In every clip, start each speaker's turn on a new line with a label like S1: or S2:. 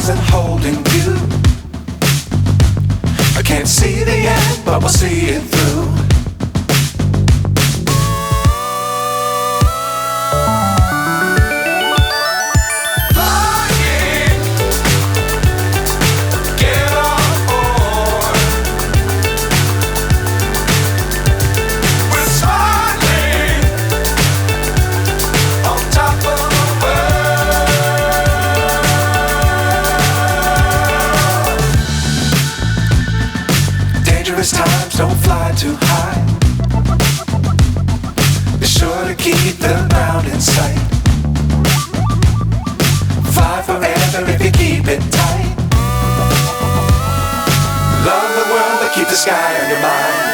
S1: stars and holding you. I can't see the end, but we'll see it through. Times don't fly too high. Be sure to keep the ground in sight. Fly forever if you keep it tight. Love the world but keep the sky on your mind.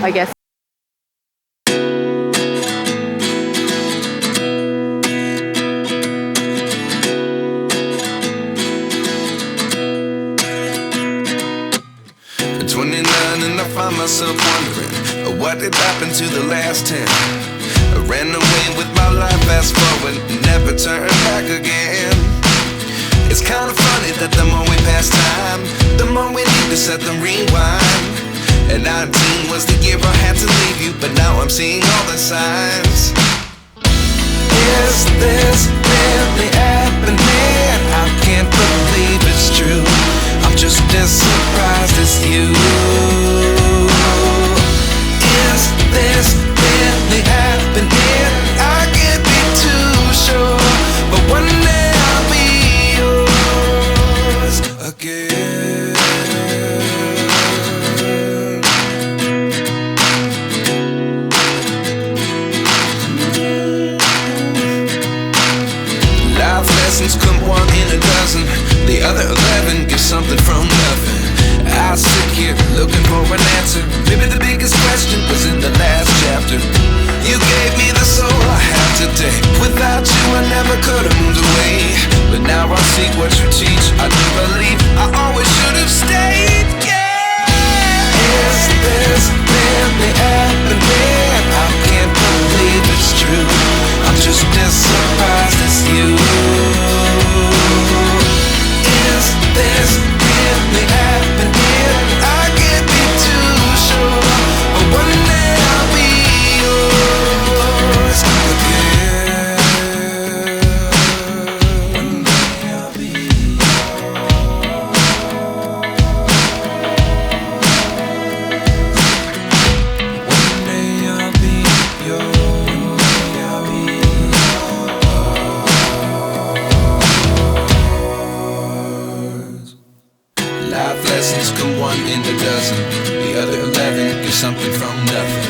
S2: I guess.
S3: At 29 and I find myself wondering what did happen to the last 10. I ran away with my life, fast forward, never turn back again. It's kind of funny that the more we pass time, the more we need to set the rewind. And 19 was the year I had to leave you, but now I'm seeing all the signs. Is this really happening? I can't believe it's true. I'm just as surprised as you. Is this really happening? I can't be too sure, but one day I'll be yours again. Life lessons come one in a dozen. The other 11 give something from nothing. I sit here looking for an answer. Maybe the biggest question was in the last chapter. You gave me the soul I have today. Without you I never could have moved away. But now I see what you teach. I do believe I always should have stayed. Yeah. Is this really happening? I can't believe it's true. I'm just as surprised as you. Is this really happening? I can't be too sure, but one day I'll be yours again. One day I'll be yours. One day I'll be yours. One day I'll be yours. Life lessons come one in a dozen. The other 11 give something from nothing.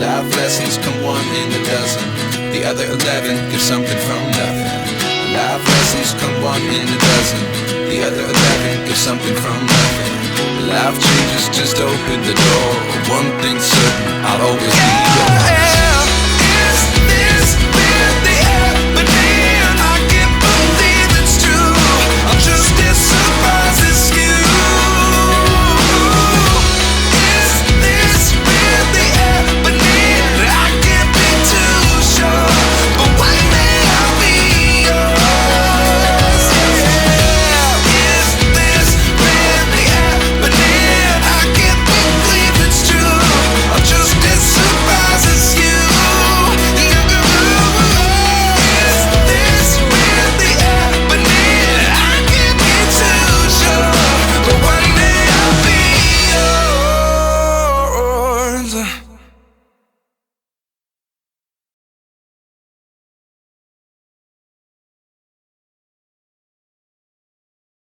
S3: Life lessons come one in a dozen. The other 11 give something from nothing. Life lessons come one in a dozen. The other 11 give something from nothing. Life changes just open the door. One thing's certain, I'll always be yours.